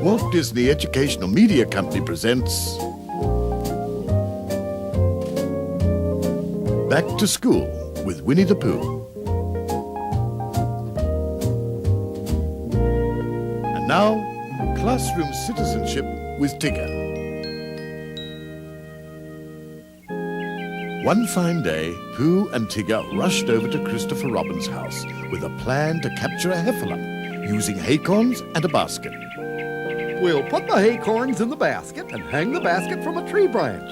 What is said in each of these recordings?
Walt Disney Educational Media Company presents Back to School with Winnie the Pooh. And now, Classroom Citizenship with Tigger. One fine day, Pooh and Tigger rushed over to Christopher Robin's house with a plan to capture a heffalump using acorns and a basket. We'll put the acorns in the basket and hang the basket from a tree branch.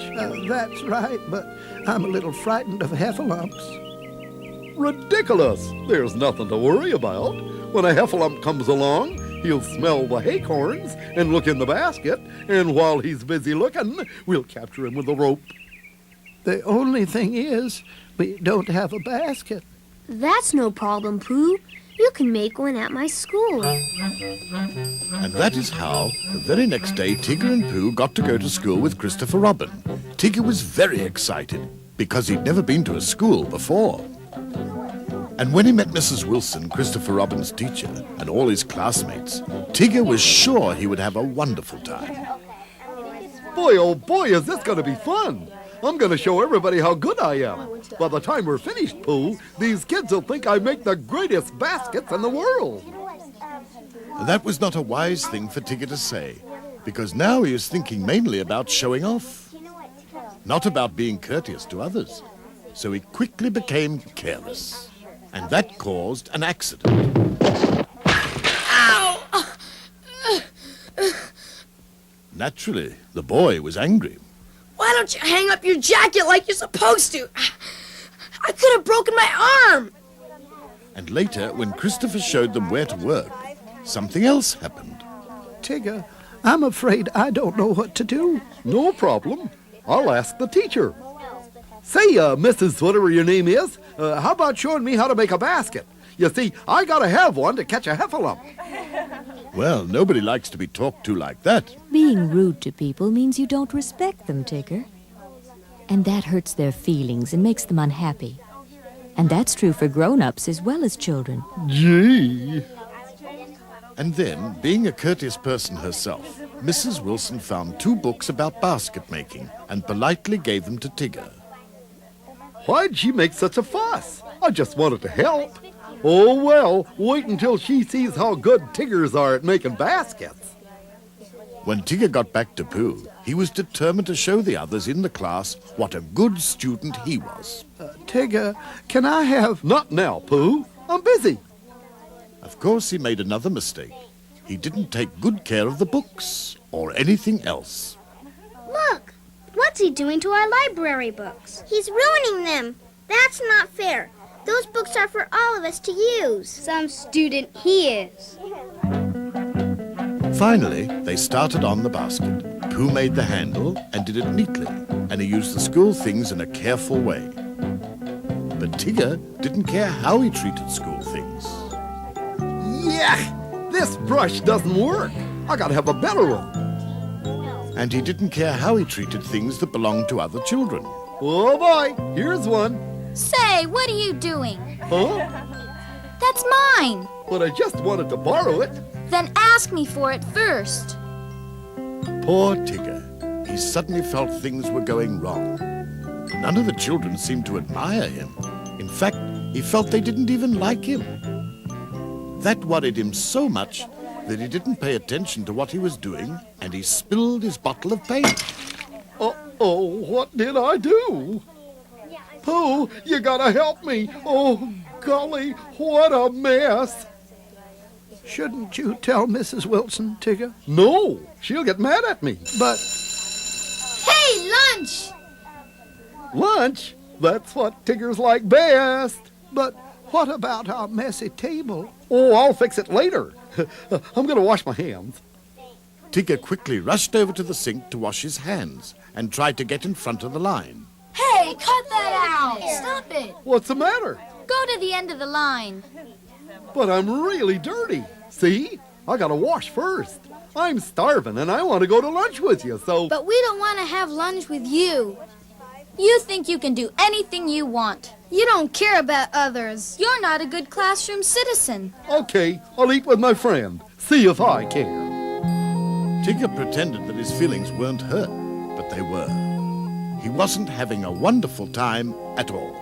That's right, but I'm a little frightened of heffalumps. Ridiculous! There's nothing to worry about. When a heffalump comes along, he'll smell the acorns and look in the basket, and while he's busy looking, we'll capture him with a rope. The only thing is, we don't have a basket. That's no problem, Pooh. You can make one at my school. And that is how, the very next day, Tigger and Pooh got to go to school with Christopher Robin. Tigger was very excited because he'd never been to a school before. And when he met Mrs. Wilson, Christopher Robin's teacher, and all his classmates, Tigger was sure he would have a wonderful time. Boy, oh boy, is this going to be fun! I'm going to show everybody how good I am. By the time we're finished, Pooh, these kids will think I make the greatest baskets in the world. That was not a wise thing for Tigger to say, because now he was thinking mainly about showing off, not about being courteous to others. So he quickly became careless, and that caused an accident. Ow! Naturally, the boy was angry. Why don't you hang up your jacket like you're supposed to? I could have broken my arm. And later, when Christopher showed them where to work, something else happened. Tigger, I'm afraid I don't know what to do. No problem. I'll ask the teacher. Say, Mrs. whatever your name is, how about showing me how to make a basket? You see, I gotta have one to catch a heffalump. Well, nobody likes to be talked to like that. Being rude to people means you don't respect them, Tigger. And that hurts their feelings and makes them unhappy. And that's true for grown-ups as well as children. Gee. And then, being a courteous person herself, Mrs. Wilson found 2 books about basket making and politely gave them to Tigger. Why'd she make such a fuss? I just wanted to help. Oh, well, wait until she sees how good Tiggers are at making baskets. When Tigger got back to Pooh, he was determined to show the others in the class what a good student he was. Tigger, can I have... Not now, Pooh. I'm busy. Of course, he made another mistake. He didn't take good care of the books or anything else. Look, what's he doing to our library books? He's ruining them. That's not fair. Those books are for all of us to use. Some student he is. Finally, they started on the basket. Pooh made the handle and did it neatly, and he used the school things in a careful way. But Tigger didn't care how he treated school things. Yuck! This brush doesn't work. I gotta have a better one. And he didn't care how he treated things that belonged to other children. Oh, boy. Here's one. Say, what are you doing? Huh? That's mine. But I just wanted to borrow it. Then ask me for it first. Poor Tigger. He suddenly felt things were going wrong. None of the children seemed to admire him. In fact, he felt they didn't even like him. That worried him so much that he didn't pay attention to what he was doing, and he spilled his bottle of paint. Uh-oh, what did I do? Pooh, you gotta help me. Oh, golly, what a mess. Shouldn't you tell Mrs. Wilson, Tigger? No, she'll get mad at me. But... Hey, lunch! Lunch? That's what Tiggers like best. But what about our messy table? Oh, I'll fix it later. I'm gonna wash my hands. Tigger quickly rushed over to the sink to wash his hands and tried to get in front of the line. Hey, cut that out! Stop it! What's the matter? Go to the end of the line. But I'm really dirty. See? I gotta wash first. I'm starving and I want to go to lunch with you, so... But we don't want to have lunch with you. You think you can do anything you want. You don't care about others. You're not a good classroom citizen. Okay, I'll eat with my friend. See if I care. Tigger pretended that his feelings weren't hurt, but they were. He wasn't having a wonderful time at all.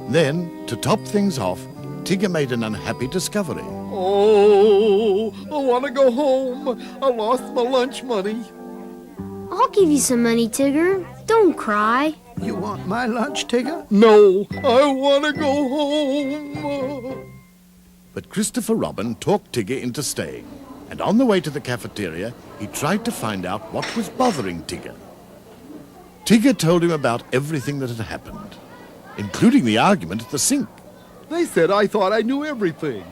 Then, to top things off, Tigger made an unhappy discovery. Oh, I want to go home. I lost my lunch money. I'll give you some money, Tigger. Don't cry. You want my lunch, Tigger? No, I want to go home. But Christopher Robin talked Tigger into staying, and on the way to the cafeteria, he tried to find out what was bothering Tigger. Tigger told him about everything that had happened, including the argument at the sink. They said I thought I knew everything.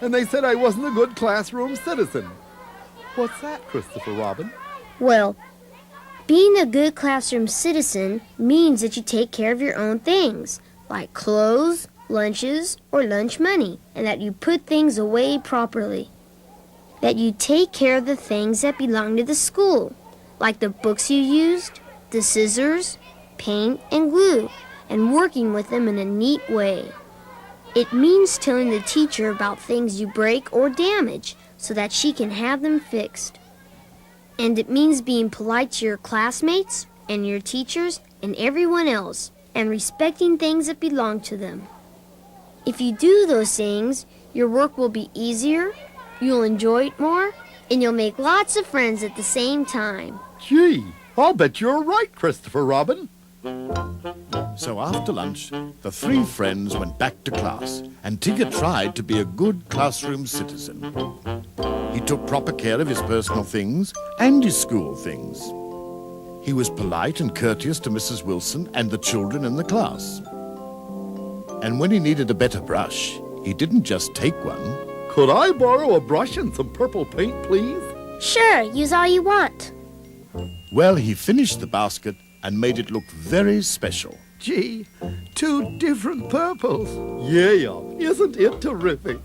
And they said I wasn't a good classroom citizen. What's that, Christopher Robin? Well, being a good classroom citizen means that you take care of your own things, like clothes, lunches, or lunch money, and that you put things away properly. That you take care of the things that belong to the school, like the books you used, the scissors, paint, and glue, and working with them in a neat way. It means telling the teacher about things you break or damage so that she can have them fixed. And it means being polite to your classmates and your teachers and everyone else, and respecting things that belong to them. If you do those things, your work will be easier, you'll enjoy it more, and you'll make lots of friends at the same time. Gee, I'll bet you're right, Christopher Robin. So after lunch, the three friends went back to class, and Tigger tried to be a good classroom citizen. He took proper care of his personal things and his school things. He was polite and courteous to Mrs. Wilson and the children in the class. And when he needed a better brush, he didn't just take one. Could I borrow a brush and some purple paint, please? Sure, use all you want. Well, he finished the basket and made it look very special. Gee, 2 different purples. Yeah, isn't it terrific?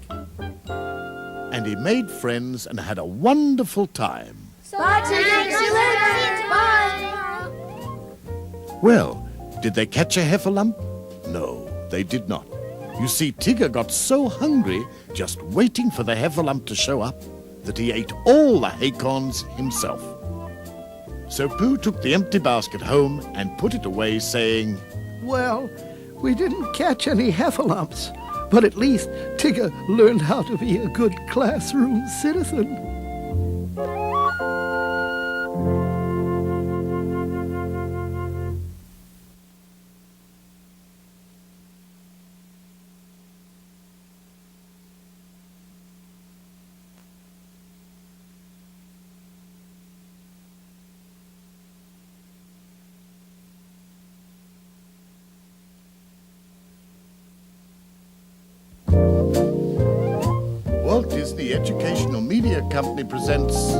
And he made friends and had a wonderful time. Bye, Tigger. See you later. Bye. Well, did they catch a heffalump? No, they did not. You see, Tigger got so hungry just waiting for the heffalump to show up that he ate all the acorns himself. So Pooh took the empty basket home and put it away, saying, Well, we didn't catch any heffalumps, but at least Tigger learned how to be a good classroom citizen. Walt Disney Educational Media Company presents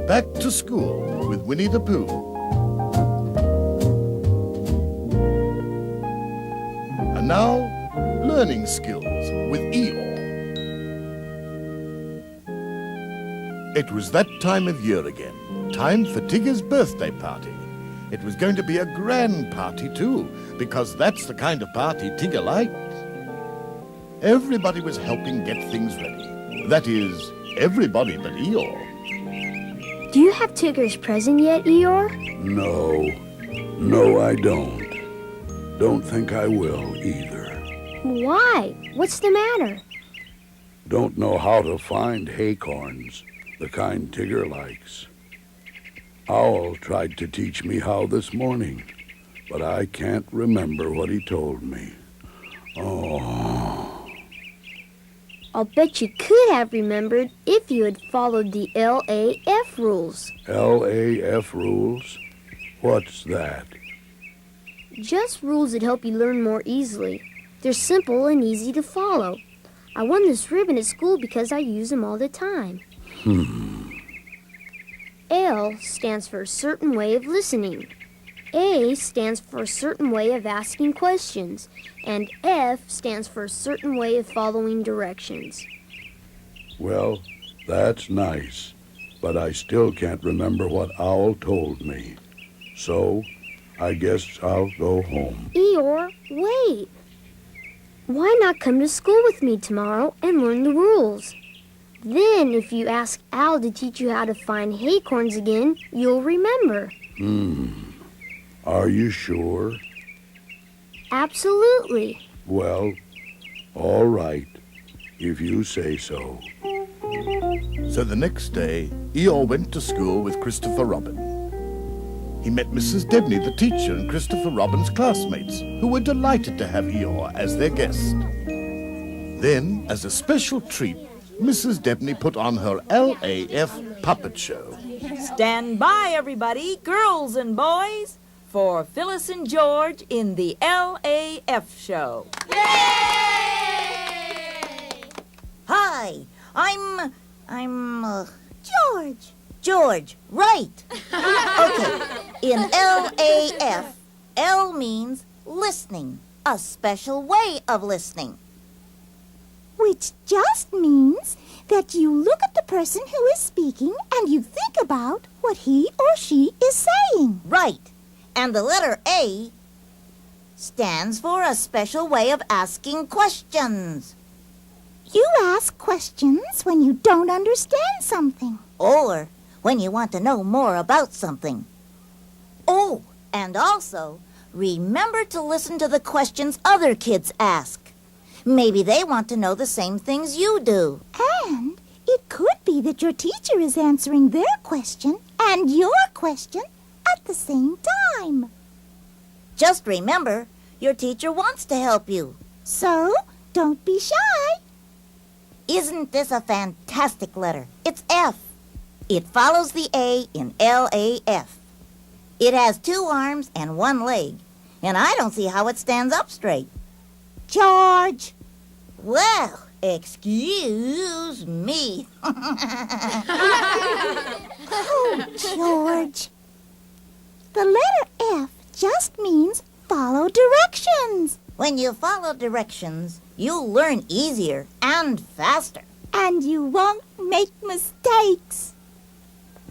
Back to School with Winnie the Pooh. And now, Learning Skills with Eeyore. It was that time of year again, time for Tigger's birthday party. It was going to be a grand party, too, because that's the kind of party Tigger liked. Everybody was helping get things ready. That is, everybody but Eeyore. Do you have Tigger's present yet, Eeyore? No, I don't. Don't think I will either. Why? What's the matter? Don't know how to find acorns, the kind Tigger likes. Owl tried to teach me how this morning, but I can't remember what he told me. Oh. I'll bet you could have remembered if you had followed the LAF rules. LAF rules? What's that? Just rules that help you learn more easily. They're simple and easy to follow. I won this ribbon at school because I use them all the time. L stands for a certain way of listening. A stands for a certain way of asking questions. And F stands for a certain way of following directions. Well, that's nice, but I still can't remember what Owl told me. So, I guess I'll go home. Eeyore, wait. Why not come to school with me tomorrow and learn the rules? Then, if you ask Al to teach you how to find acorns again, you'll remember. Are you sure? Absolutely. Well, all right, if you say so. So the next day, Eeyore went to school with Christopher Robin. He met Mrs. Debney, the teacher, and Christopher Robin's classmates, who were delighted to have Eeyore as their guest. Then, as a special treat, Mrs. Debney put on her LAF puppet show. Stand by, everybody, girls and boys, for Phyllis and George in the LAF show. Hi, I'm George. George, right. Okay, in LAF, L means listening, a special way of listening. Which just means that you look at the person who is speaking and you think about what he or she is saying. Right, and the letter A stands for a special way of asking questions. You ask questions when you don't understand something. Or when you want to know more about something. Oh, and also, remember to listen to the questions other kids ask. Maybe they want to know the same things you do. And it could be that your teacher is answering their question and your question at the same time. Just remember, your teacher wants to help you. So, don't be shy. Isn't this a fantastic letter? It's F. It follows the A in LAF. It has 2 arms and 1 leg, and I don't see how it stands up straight. George. Well, excuse me. Oh, George. The letter F just means follow directions. When you follow directions, you'll learn easier and faster. And you won't make mistakes.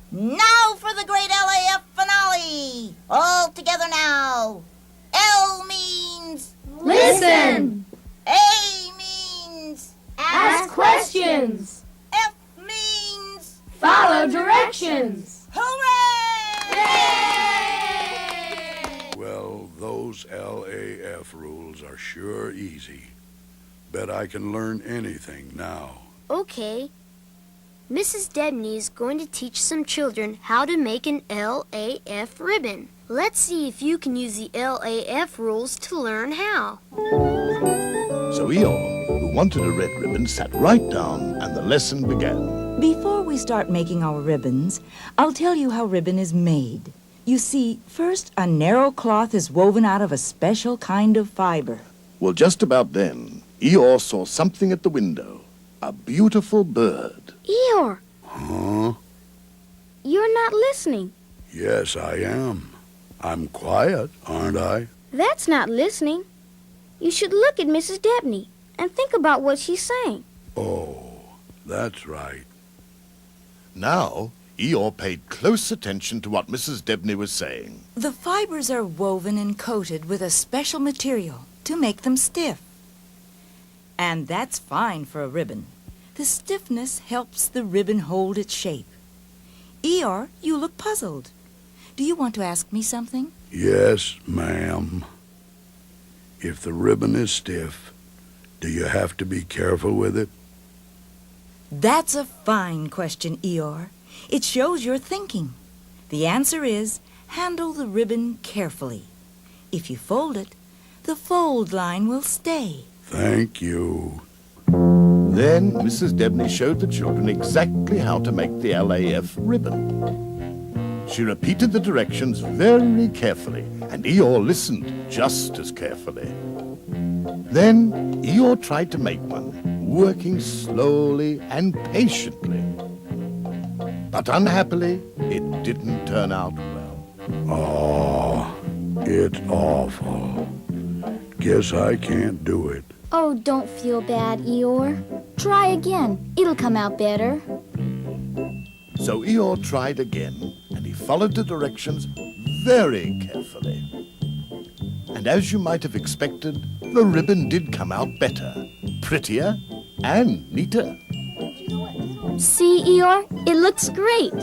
Now for the great LAF finale! All together now. L means Listen! A means Ask questions! F means Follow directions! hooray! Well, those LAF rules are sure easy. Bet I can learn anything now. Okay. Mrs. Debney is going to teach some children how to make an LAF ribbon. Let's see if you can use the LAF rules to learn how. So Eeyore, who wanted a red ribbon, sat right down and the lesson began. Before we start making our ribbons, I'll tell you how ribbon is made. You see, first a narrow cloth is woven out of a special kind of fiber. Well, just about then, Eeyore saw something at the window. A beautiful bird. Eeyore, Huh? you're not listening. Yes, I am. I'm quiet, aren't I? That's not listening. You should look at Mrs. Debney and think about what she's saying. Oh, that's right. Now, Eeyore paid close attention to what Mrs. Debney was saying. The fibers are woven and coated with a special material to make them stiff. And that's fine for a ribbon. The stiffness helps the ribbon hold its shape. Eeyore, you look puzzled. Do you want to ask me something? Yes, ma'am. If the ribbon is stiff, do you have to be careful with it? That's a fine question, Eeyore. It shows your thinking. The answer is, handle the ribbon carefully. If you fold it, the fold line will stay. Thank you. Then Mrs. Debney showed the children exactly how to make the LAF ribbon. She repeated the directions very carefully, and Eeyore listened just as carefully. Then Eeyore tried to make one, working slowly and patiently. But unhappily, it didn't turn out well. Oh, it's awful. Guess I can't do it. Oh, don't feel bad, Eeyore. Try again. It'll come out better. So Eeyore tried again, and he followed the directions very carefully. And as you might have expected, the ribbon did come out better, prettier, and neater. See, Eeyore? It looks great.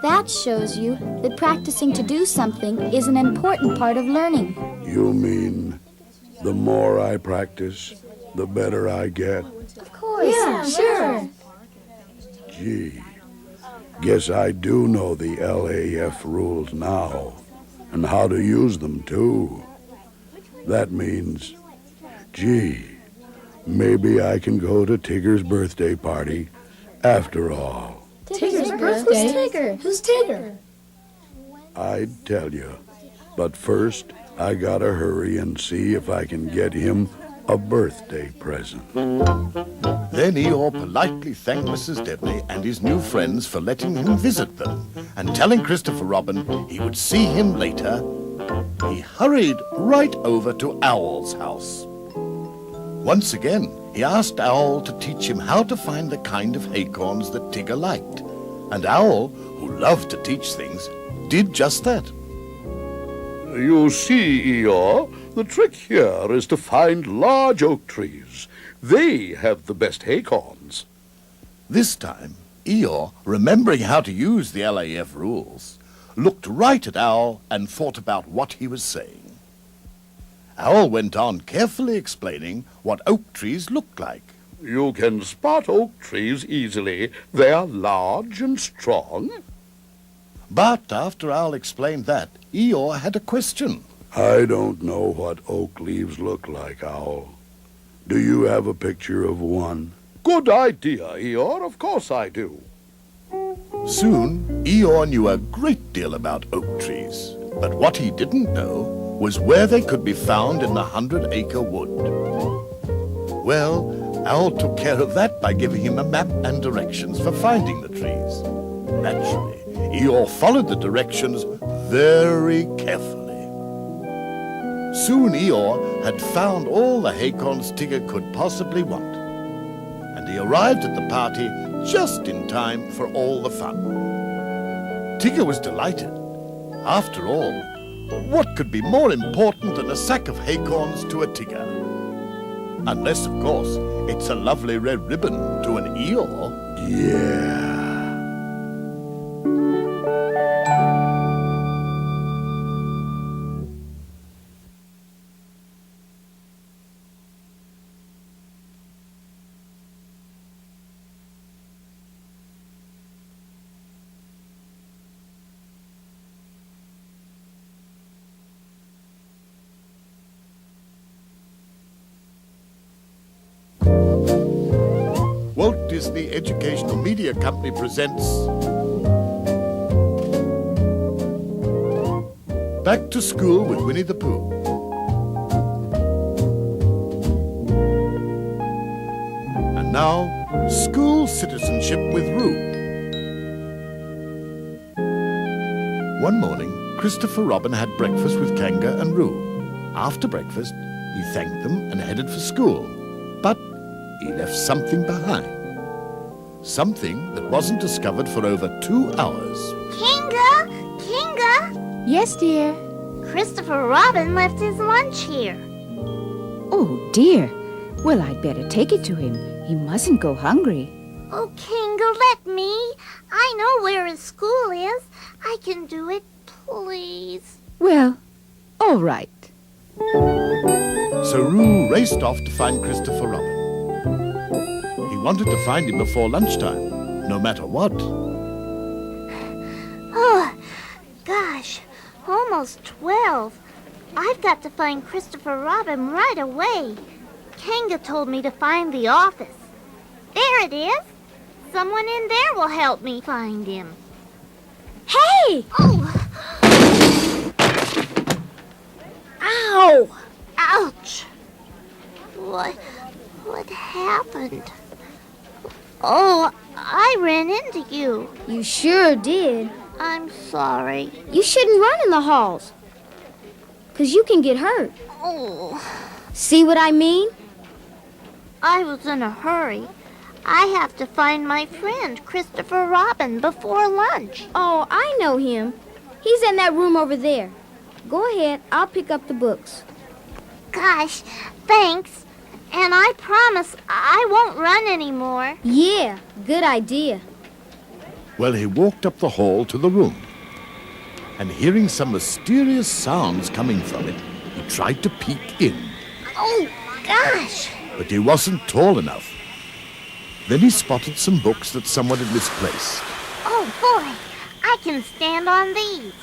That shows you that practicing to do something is an important part of learning. You mean the more I practice, the better I get? Of course. Yeah, sure. Gee, guess I do know the LAF rules now, and how to use them, too. That means, gee, maybe I can go to Tigger's birthday party after all. Tigger's birthday? Who's Tigger? Who's Tigger? I'd tell you, but first I gotta hurry and see if I can get him a birthday present. Then Eeyore politely thanked Mrs. Debney and his new friends for letting him visit them, and telling Christopher Robin he would see him later, he hurried right over to Owl's house. Once again, he asked Owl to teach him how to find the kind of acorns that Tigger liked, and Owl, who loved to teach things, did just that. You see, Eeyore, the trick here is to find large oak trees. They have the best acorns. This time, Eeyore, remembering how to use the LAF rules, looked right at Owl and thought about what he was saying. Owl went on carefully explaining what oak trees looked like. You can spot oak trees easily. They are large and strong. But after Owl explained that, Eeyore had a question. I don't know what oak leaves look like, Owl. Do you have a picture of one? Good idea, Eeyore. Of course I do. Soon, Eeyore knew a great deal about oak trees, but what he didn't know was where they could be found in the 100-acre wood. Well, Owl took care of that by giving him a map and directions for finding the trees. Naturally, Eeyore followed the directions very carefully. Soon Eeyore had found all the acorns Tigger could possibly want, and he arrived at the party just in time for all the fun. Tigger was delighted. After all, what could be more important than a sack of acorns to a Tigger? Unless, of course, it's a lovely red ribbon to an Eeyore. Yeah. Walt Disney Educational Media Company presents Back to School with Winnie the Pooh. And now, School Citizenship with Roo. One morning, Christopher Robin had breakfast with Kanga and Roo. After breakfast, he thanked them and headed for school. But he left something behind. Something that wasn't discovered for over 2 hours. Kinga! Kinga! Yes, dear. Christopher Robin left his lunch here. Oh, dear. Well, I'd better take it to him. He mustn't go hungry. Oh, Kinga, let me. I know where his school is. I can do it, please. Well, all right. So Roo raced off to find Christopher Robin. He wanted to find him before lunchtime, no matter what. Oh, gosh, almost 12. I've got to find Christopher Robin right away. Kanga told me to find the office. There it is. Someone in there will help me find him. Hey! Oh! Ow! Ouch! What happened? Oh, I ran into you. You sure did. I'm sorry. You shouldn't run in the halls, 'cause you can get hurt. Oh, See what I mean? I was in a hurry. I have to find my friend, Christopher Robin, before lunch. Oh, I know him. He's in that room over there. Go ahead, I'll pick up the books. gosh, thanks. And I promise I won't run anymore. Yeah, good idea. Well, he walked up the hall to the room. And hearing some mysterious sounds coming from it, he tried to peek in. Oh, gosh. But he wasn't tall enough. Then he spotted some books that someone had misplaced. Oh, boy. I can stand on these.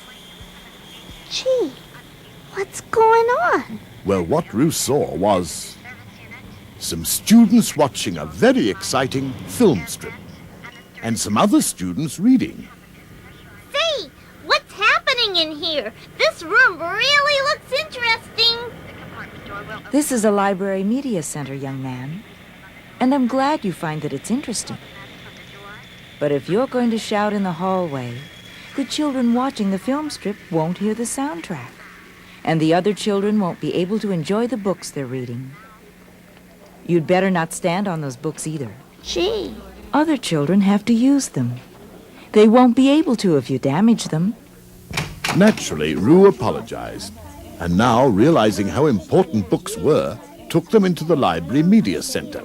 Gee, what's going on? Well, what Ruth saw was some students watching a very exciting film strip, and some other students reading. Say, what's happening in here? This room really looks interesting. This is a library media center, young man. And I'm glad you find that it's interesting. But if you're going to shout in the hallway, the children watching the film strip won't hear the soundtrack. And the other children won't be able to enjoy the books they're reading. You'd better not stand on those books either. Gee. Other children have to use them. They won't be able to if you damage them. Naturally, Rue apologized, and now, realizing how important books were, took them into the library media center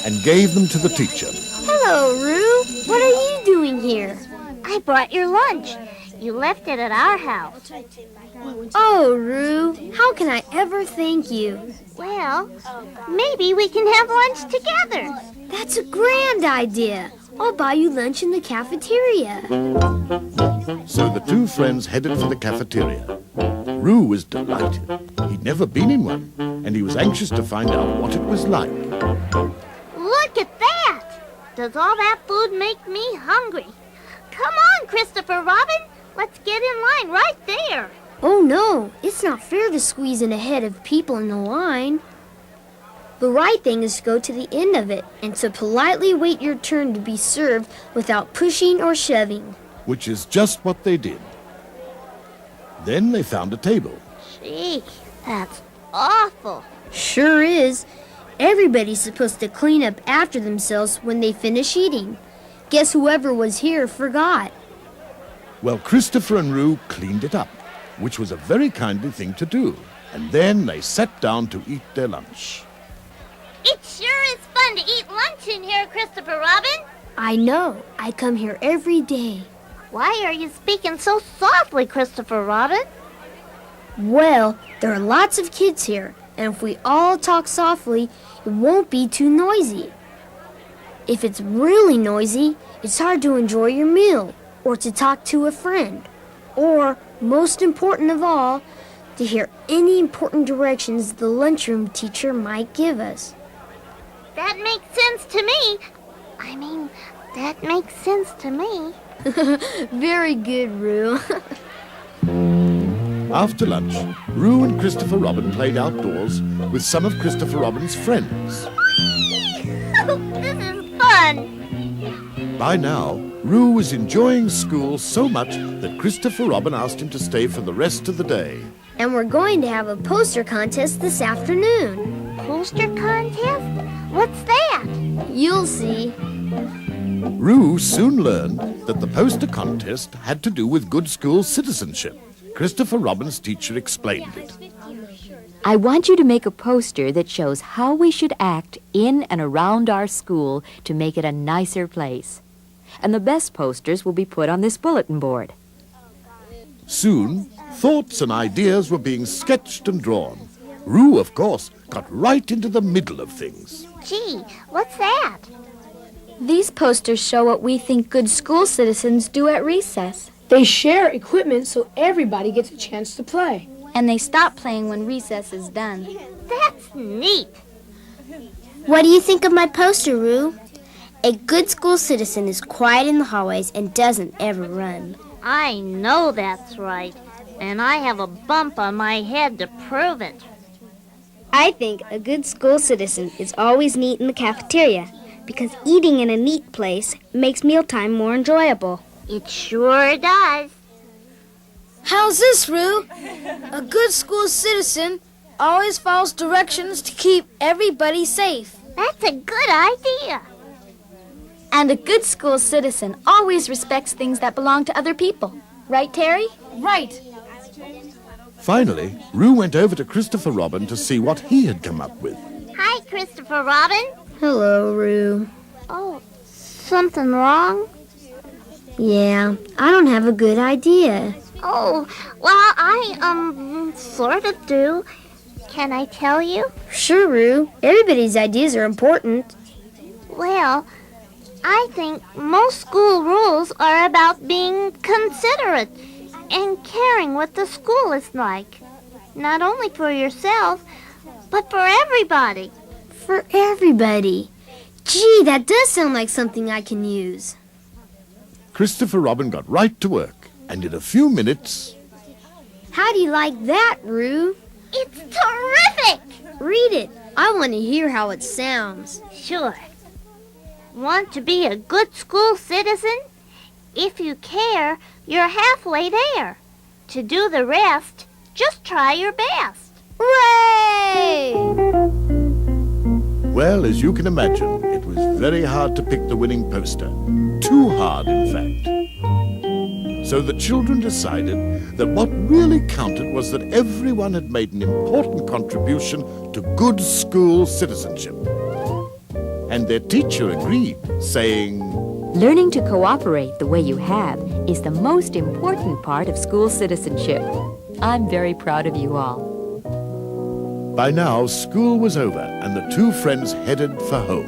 and gave them to the teacher. Hello, Rue. What are you doing here? I brought your lunch. You left it at our house. Oh, Rue, how can I ever thank you? Well, maybe we can have lunch together. That's a grand idea. I'll buy you lunch in the cafeteria. So the two friends headed for the cafeteria. Rue was delighted. He'd never been in one, and he was anxious to find out what it was like. Look at that! Does all that food make me hungry? Come on, Christopher Robin. Let's get in line right there. Oh, no. It's not fair to squeeze in ahead of people in the line. The right thing is to go to the end of it and to politely wait your turn to be served without pushing or shoving. Which is just what they did. Then they found a table. Gee, that's awful. Sure is. Everybody's supposed to clean up after themselves when they finish eating. Guess whoever was here forgot. Well, Christopher and Rue cleaned it up, which was a very kindly thing to do. And then they sat down to eat their lunch. It sure is fun to eat lunch in here, Christopher Robin. I know. I come here every day. Why are you speaking so softly, Christopher Robin? Well, there are lots of kids here, and if we all talk softly, it won't be too noisy. If it's really noisy, it's hard to enjoy your meal, or to talk to a friend, or, most important of all, to hear any important directions the lunchroom teacher might give us. That makes sense to me. That makes sense to me. Very good, Rue. After lunch, Rue and Christopher Robin played outdoors with some of Christopher Robin's friends. This is fun. By now, Rue was enjoying school so much that Christopher Robin asked him to stay for the rest of the day. And we're going to have a poster contest this afternoon. Poster contest? What's that? You'll see. Rue soon learned that the poster contest had to do with good school citizenship. Christopher Robin's teacher explained it. I want you to make a poster that shows how we should act in and around our school to make it a nicer place. And the best posters will be put on this bulletin board. Soon, thoughts and ideas were being sketched and drawn. Rue, of course, got right into the middle of things. Gee, what's that? These posters show what we think good school citizens do at recess. They share equipment so everybody gets a chance to play. And they stop playing when recess is done. That's neat. What do you think of my poster, Rue? A good school citizen is quiet in the hallways and doesn't ever run. I know that's right. And I have a bump on my head to prove it. I think a good school citizen is always neat in the cafeteria, because eating in a neat place makes mealtime more enjoyable. It sure does. How's this, Rue? A good school citizen always follows directions to keep everybody safe. That's a good idea. And a good school citizen always respects things that belong to other people. Right, Terry? Right. Finally, Roo went over to Christopher Robin to see what he had come up with. Hi, Christopher Robin. Hello, Roo. Oh, something wrong? Yeah, I don't have a good idea. Oh, well, I, sort of do. Can I tell you? Sure, Roo. Everybody's ideas are important. Well, I think most school rules are about being considerate and caring what the school is like. Not only for yourself, but for everybody. For everybody. Gee, that does sound like something I can use. Christopher Robin got right to work, and in a few minutes... How do you like that, Roo? It's terrific! Read it. I want to hear how it sounds. Sure. Want to be a good school citizen? If you care, you're halfway there. To do the rest, just try your best. Hooray! Well, as you can imagine, it was very hard to pick the winning poster. Too hard, in fact. So the children decided that what really counted was that everyone had made an important contribution to good school citizenship. And their teacher agreed, saying, Learning to cooperate the way you have is the most important part of school citizenship. I'm very proud of you all. By now, school was over, and the two friends headed for home.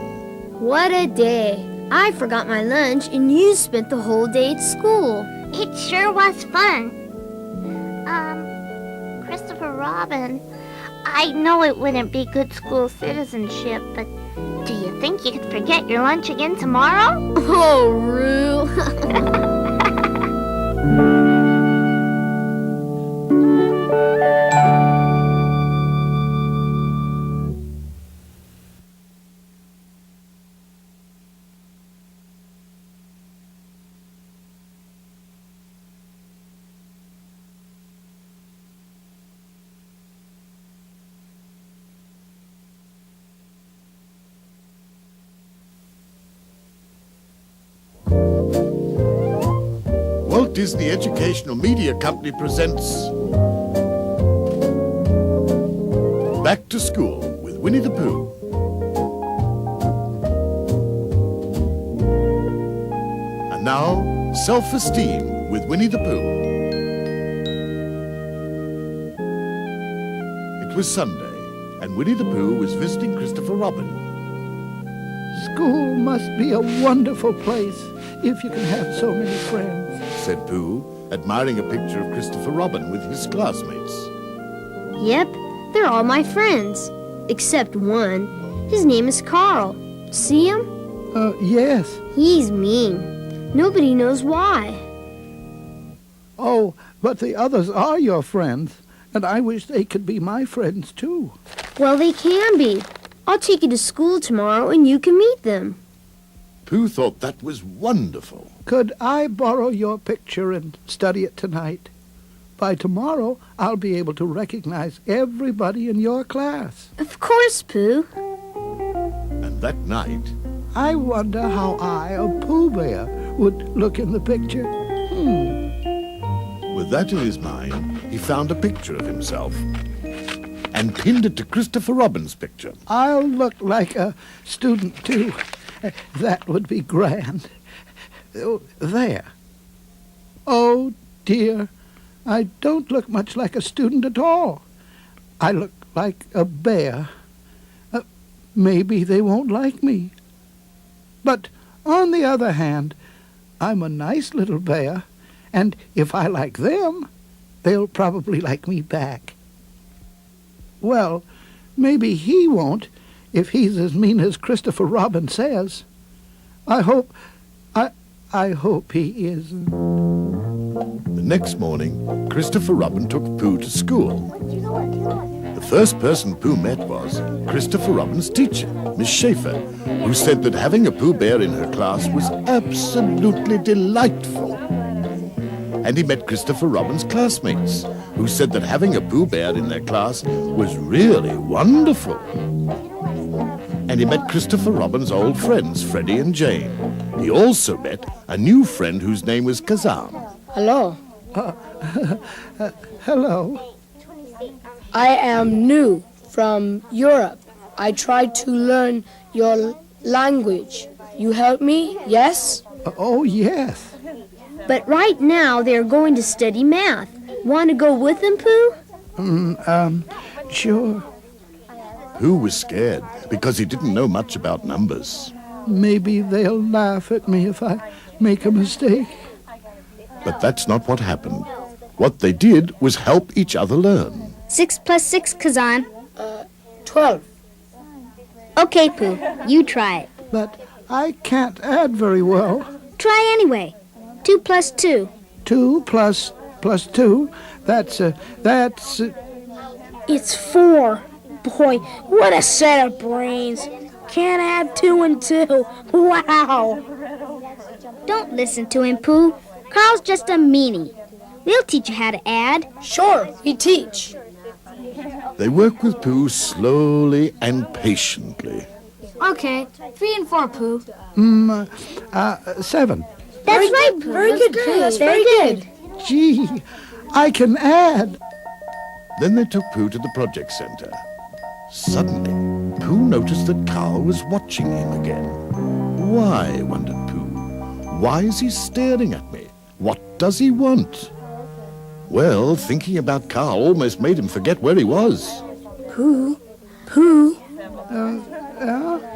What a day. I forgot my lunch, and you spent the whole day at school. It sure was fun. Christopher Robin, I know it wouldn't be good school citizenship, but do you think you could forget your lunch again tomorrow? Oh, Roo. Walt Disney Educational Media Company presents Back to School with Winnie the Pooh. And now, Self-Esteem with Winnie the Pooh. It was Sunday, and Winnie the Pooh was visiting Christopher Robin. School must be a wonderful place if you can have so many friends, said Pooh, admiring a picture of Christopher Robin with his classmates. Yep, they're all my friends. Except one. His name is Carl. See him? Yes. He's mean. Nobody knows why. Oh, but the others are your friends, and I wish they could be my friends, too. Well, they can be. I'll take you to school tomorrow, and you can meet them. Pooh thought that was wonderful. Could I borrow your picture and study it tonight? By tomorrow, I'll be able to recognize everybody in your class. Of course, Pooh. And that night... I wonder how I, a Pooh Bear, would look in the picture. With that in his mind, he found a picture of himself and pinned it to Christopher Robin's picture. I'll look like a student, too. That would be grand. Oh, there. Oh, dear. I don't look much like a student at all. I look like a bear. Maybe they won't like me. But on the other hand, I'm a nice little bear, and if I like them, they'll probably like me back. Well, maybe he won't, if he's as mean as Christopher Robin says. I hope he isn't. The next morning, Christopher Robin took Pooh to school. The first person Pooh met was Christopher Robin's teacher, Miss Schaefer, who said that having a Pooh Bear in her class was absolutely delightful. And he met Christopher Robin's classmates, who said that having a Pooh Bear in their class was really wonderful. And he met Christopher Robin's old friends, Freddie and Jane. He also met a new friend whose name was Kazam. Hello. Hello. I am new from Europe. I tried to learn your language. You help me, yes? Oh, yes. But right now they're going to study math. Want to go with them, Pooh? Sure. Pooh was scared because he didn't know much about numbers. Maybe they'll laugh at me if I make a mistake. But that's not what happened. What they did was help each other learn. 6 plus 6, Kazan. 12. Okay, Pooh, you try it. But I can't add very well. Try anyway. 2 plus 2. 2 plus 2, that's... It's 4. Boy, what a set of brains. Can't add 2 and 2. Wow. Don't listen to him, Pooh. Carl's just a meanie. We'll teach you how to add. Sure, we teach. They worked with Pooh slowly and patiently. Okay, 3 and 4, Pooh. 7. That's right, Pooh. Very good, Pooh. That's very good. Gee, I can add. Then they took Pooh to the project center. Suddenly, Pooh noticed that Carl was watching him again. Why, wondered Pooh. Why is he staring at me? What does he want? Well, thinking about Carl almost made him forget where he was. Pooh?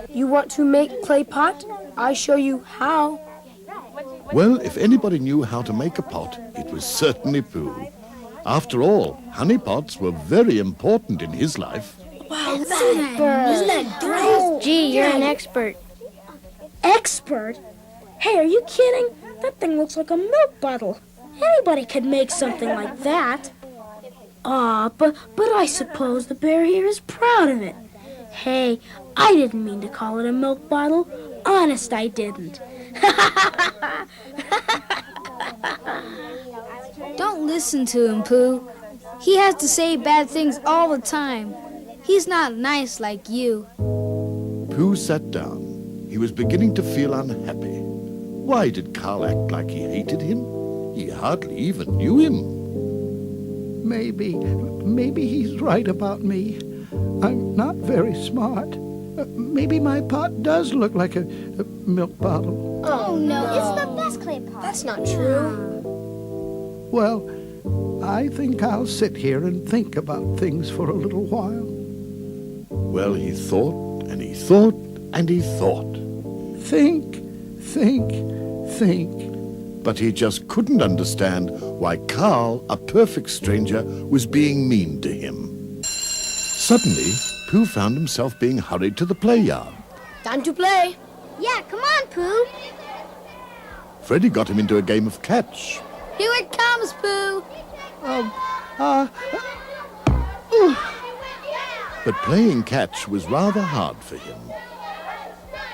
You want to make clay pot? I show you how. Well, if anybody knew how to make a pot, it was certainly Pooh. After all, honey pots were very important in his life. Wow, isn't that great? Gee, you're an expert. Expert? Hey, are you kidding? That thing looks like a milk bottle. Anybody could make something like that. But I suppose the bear here is proud of it. Hey, I didn't mean to call it a milk bottle. Honest, I didn't. Don't listen to him, Pooh. He has to say bad things all the time. He's not nice like you. Pooh sat down. He was beginning to feel unhappy. Why did Carl act like he hated him? He hardly even knew him. Maybe he's right about me. I'm not very smart. Maybe my pot does look like a milk bottle. Oh, no, it's the best clay pot. That's not true. Well, I think I'll sit here and think about things for a little while. Well, he thought, and he thought, and he thought. Think. But he just couldn't understand why Carl, a perfect stranger, was being mean to him. Suddenly, Pooh found himself being hurried to the play yard. Time to play. Yeah, come on, Pooh. Freddie got him into a game of catch. Here it comes, Pooh. But playing catch was rather hard for him.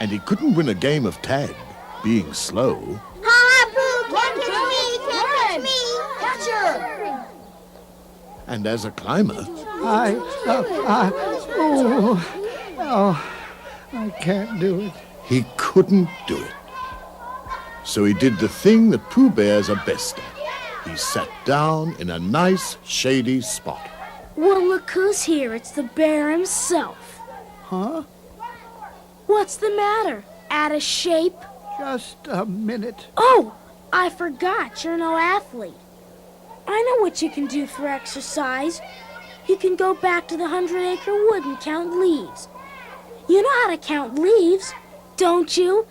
And he couldn't win a game of tag, being slow. Ha, Pooh, can't catch me. Catcher. And as a climber, I can't do it. he couldn't do it. So he did the thing that Pooh Bears are best at. He sat down in a nice, shady spot. Well, look who's here. It's the bear himself. Huh? What's the matter? Out of shape? Just a minute. Oh, I forgot. You're no athlete. I know what you can do for exercise. You can go back to the 100-acre wood and count leaves. You know how to count leaves, don't you?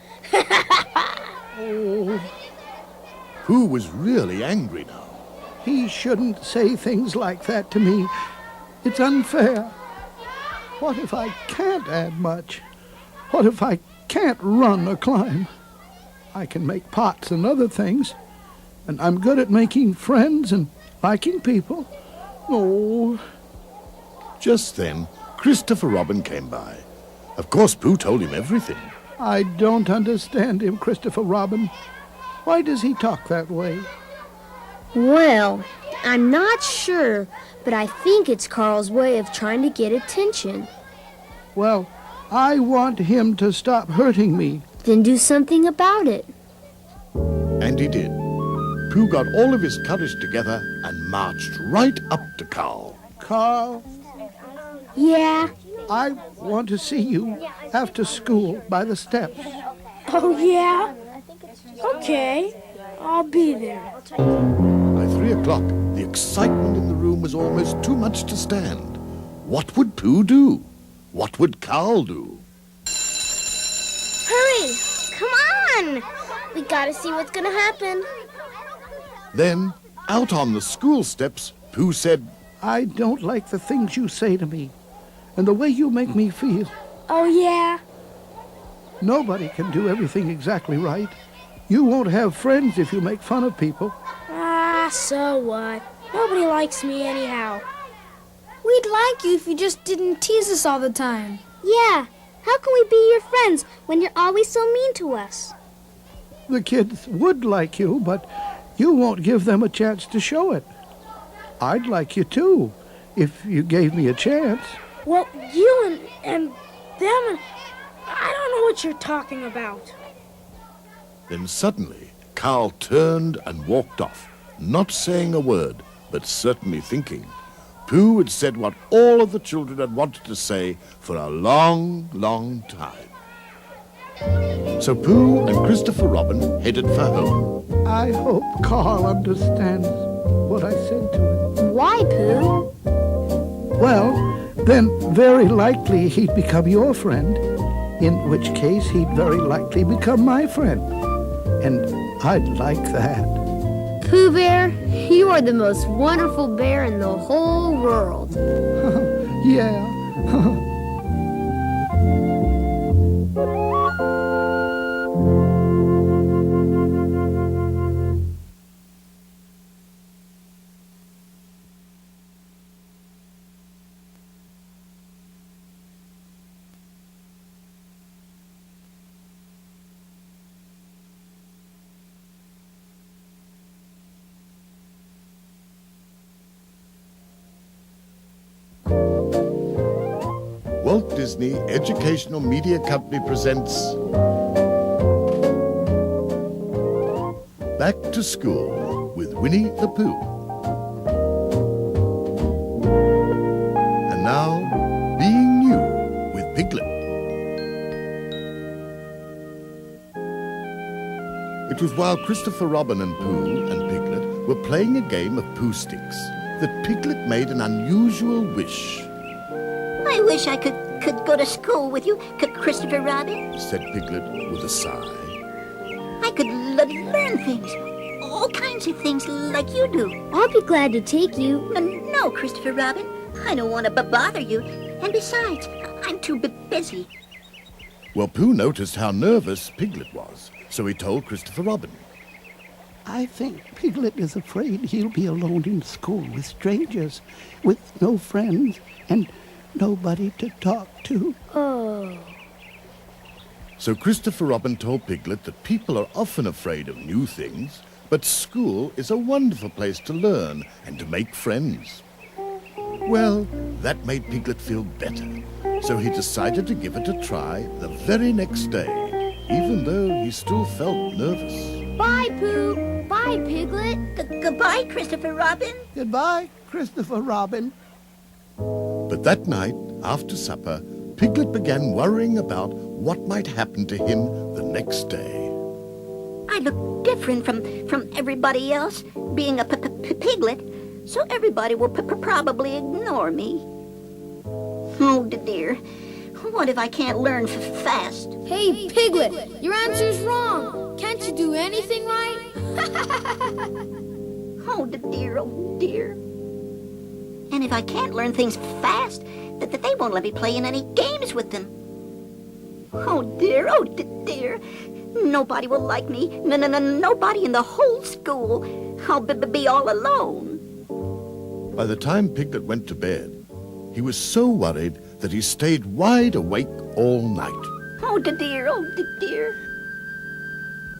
Pooh was really angry now. He shouldn't say things like that to me. It's unfair. What if I can't add much? What if I can't run or climb? I can make pots and other things, and I'm good at making friends and liking people. Oh. Just then, Christopher Robin came by. Of course, Pooh told him everything. I don't understand him, Christopher Robin. Why does he talk that way? Well, I'm not sure, but I think it's Carl's way of trying to get attention. Well, I want him to stop hurting me. Then do something about it. And he did. Pooh got all of his courage together and marched right up to Carl. Carl, Yeah. I want to see you after school by the steps. Oh, yeah? Okay. I'll be there. By 3 o'clock, the excitement in the room was almost too much to stand. What would Pooh do? What would Carl do? Hurry! Come on! We gotta see what's gonna happen. Then, out on the school steps, Pooh said, I don't like the things you say to me and the way you make me feel. Oh, yeah? Nobody can do everything exactly right. You won't have friends if you make fun of people. Ah, so what? Nobody likes me anyhow. We'd like you if you just didn't tease us all the time. Yeah. How can we be your friends when you're always so mean to us? The kids would like you, but you won't give them a chance to show it. I'd like you too, if you gave me a chance. Well, you and them and... I don't know what you're talking about. Then suddenly, Carl turned and walked off, not saying a word, but certainly thinking. Pooh had said what all of the children had wanted to say for a long, long time. So Pooh and Christopher Robin headed for home. I hope Carl understands what I said to him. Why, Pooh? Well, then very likely he'd become your friend, in which case he'd very likely become my friend. And I'd like that. Pooh Bear, you are the most wonderful bear in the whole world. Yeah. Walt Disney Educational Media Company presents Back to School with Winnie the Pooh. And now, Being You with Piglet. It was while Christopher Robin and Pooh and Piglet were playing a game of Pooh Sticks that Piglet made an unusual wish. I wish I could go to school with you, Christopher Robin. Said Piglet with a sigh. I could learn things, all kinds of things like you do. I'll be glad to take you. No, Christopher Robin, I don't want to bother you. And besides, I'm too busy. Well, Pooh noticed how nervous Piglet was, so he told Christopher Robin. I think Piglet is afraid he'll be alone in school with strangers, with no friends, and nobody to talk to. Oh. So Christopher Robin told Piglet that people are often afraid of new things, but school is a wonderful place to learn and to make friends. Well, that made Piglet feel better, so he decided to give it a try the very next day, even though he still felt nervous. Bye, Pooh. Bye, Piglet. Goodbye, Christopher Robin. Goodbye, Christopher Robin. But that night, after supper, Piglet began worrying about what might happen to him the next day. I look different from everybody else, being a piglet, so everybody will probably ignore me. Oh, dear. What if I can't learn fast? Hey, Piglet, your answer's wrong. Can't you do anything right? Oh, dear, oh, dear. And if I can't learn things fast, that they won't let me play in any games with them. Oh, dear, oh, dear. Nobody will like me. Nobody in the whole school. I'll be all alone. By the time Piglet went to bed, he was so worried that he stayed wide awake all night. Oh, dear, oh, dear.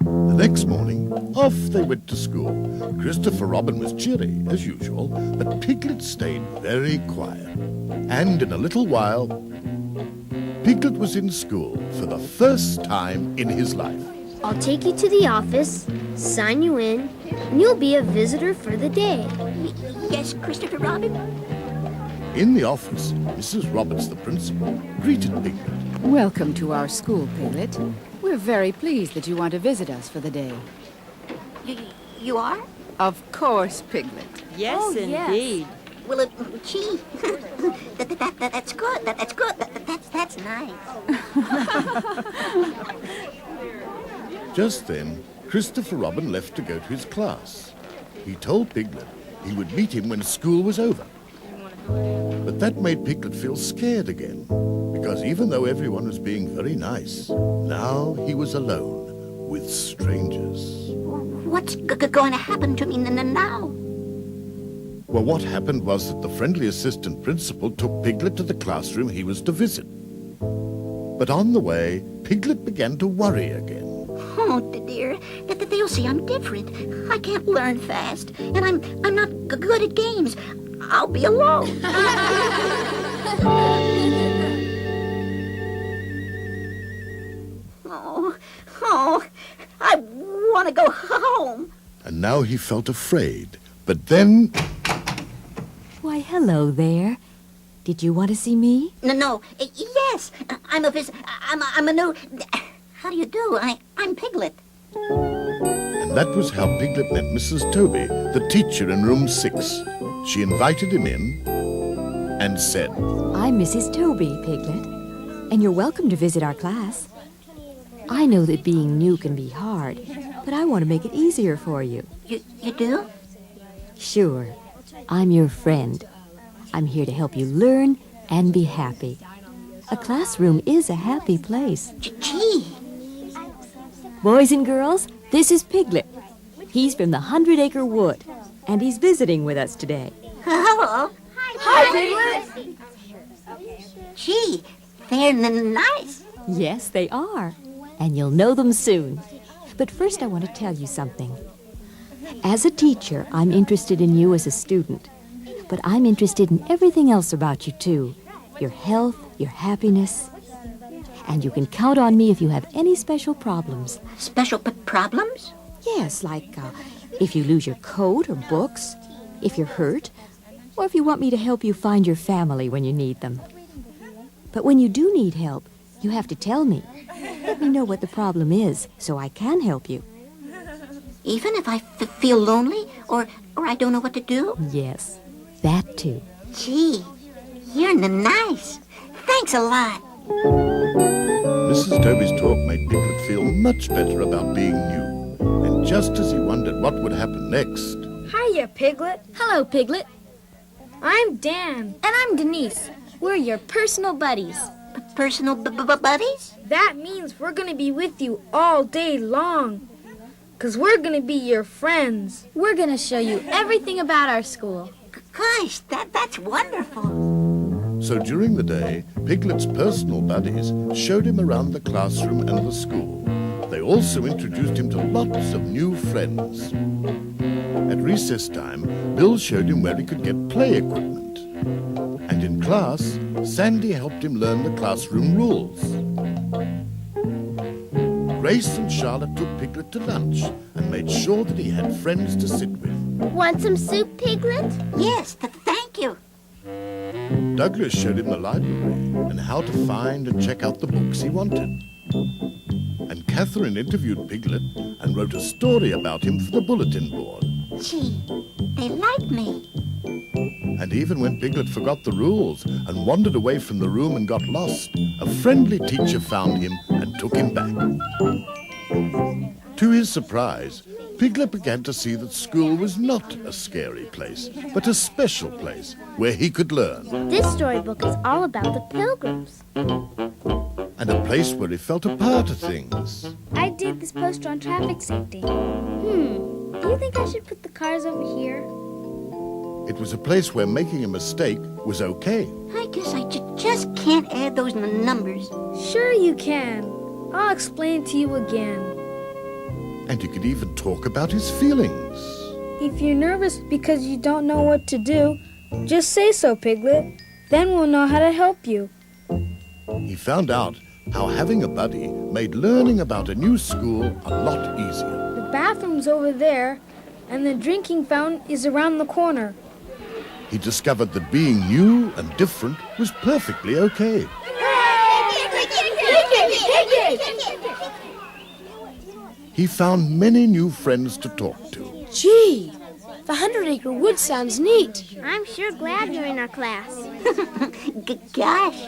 The next morning, off they went to school. Christopher Robin was cheery, as usual, but Piglet stayed very quiet. And in a little while, Piglet was in school for the first time in his life. I'll take you to the office, sign you in, and you'll be a visitor for the day. Yes, Christopher Robin? In the office, Mrs. Roberts, the principal, greeted Piglet. Welcome to our school, Piglet. We're very pleased that you want to visit us for the day. You are? Of course, Piglet. Yes, indeed. Well, gee, that's good. That's good. That's nice. Just then, Christopher Robin left to go to his class. He told Piglet he would meet him when school was over. But that made Piglet feel scared again, because even though everyone was being very nice, now he was alone with strangers. What's going to happen to me now? Well, what happened was that the friendly assistant principal took Piglet to the classroom he was to visit. But on the way, Piglet began to worry again. Oh, dear, they'll see I'm different. I can't learn fast, and I'm not good at games. I'll be alone. Oh, I want to go home. And now he felt afraid. But then... Why, hello there. Did you want to see me? No, yes, I'm a new... How do you do? I'm Piglet. And that was how Piglet met Mrs. Toby, the teacher in room 6. She invited him in and said, I'm Mrs. Toby, Piglet, and you're welcome to visit our class. I know that being new can be hard, but I want to make it easier for you. You do? Sure. I'm your friend. I'm here to help you learn and be happy. A classroom is a happy place. Gee. Boys and girls, this is Piglet. He's from the 100-Acre Wood, and he's visiting with us today. Hello. Hi, Piglet. Gee, they're nice. Yes, they are, and you'll know them soon. But first I want to tell you something. As a teacher, I'm interested in you as a student, but I'm interested in everything else about you, too. Your health, your happiness. And you can count on me if you have any special problems. Special problems? Yes, like if you lose your coat or books, if you're hurt, or if you want me to help you find your family when you need them. But when you do need help, you have to tell me. Let me know what the problem is so I can help you. Even if I feel lonely or I don't know what to do? Yes, that too. Gee, you're nice. Thanks a lot. Mrs. Toby's talk made Piglet feel much better about being new. And just as he wondered what would happen next... Hiya, Piglet. Hello, Piglet. I'm Dan. And I'm Denise. We're your personal buddies. Personal buddies? That means we're going to be with you all day long. 'Cause we're going to be your friends. We're going to show you everything about our school. Gosh, that's wonderful. So during the day, Piglet's personal buddies showed him around the classroom and the school. They also introduced him to lots of new friends. At recess time, Bill showed him where he could get play equipment. And in class, Sandy helped him learn the classroom rules. Grace and Charlotte took Piglet to lunch and made sure that he had friends to sit with. Want some soup, Piglet? Yes, thank you. Douglas showed him the library and how to find and check out the books he wanted. And Catherine interviewed Piglet and wrote a story about him for the bulletin board. Gee, they like me. And even when Piglet forgot the rules and wandered away from the room and got lost, a friendly teacher found him and took him back. To his surprise, Piglet began to see that school was not a scary place, but a special place where he could learn. This storybook is all about the Pilgrims. And a place where he felt a part of things. I did this poster on traffic safety. Do you think I should put the cars over here? It was a place where making a mistake was okay. I guess I just can't add those numbers. Sure you can. I'll explain it to you again. And he could even talk about his feelings. If you're nervous because you don't know what to do, just say so, Piglet. Then we'll know how to help you. He found out how having a buddy made learning about a new school a lot easier. The bathroom's over there, and the drinking fountain is around the corner. he discovered that being new and different was perfectly okay. He found many new friends to talk to. Gee, the 100-acre wood sounds neat. I'm sure glad you're in our class. Gosh.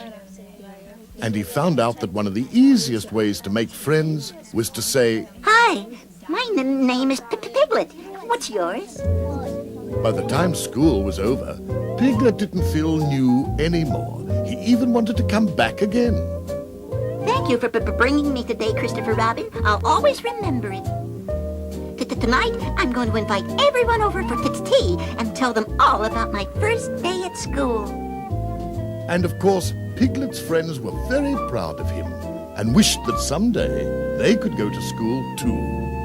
And he found out that one of the easiest ways to make friends was to say, Hi, my name is Piglet. What's yours? by the time school was over, Piglet didn't feel new anymore. He even wanted to come back again. Thank you for bringing me today, Christopher Robin. I'll always remember it. Tonight, I'm going to invite everyone over for tea and tell them all about my first day at school. And of course, Piglet's friends were very proud of him and wished that someday they could go to school too.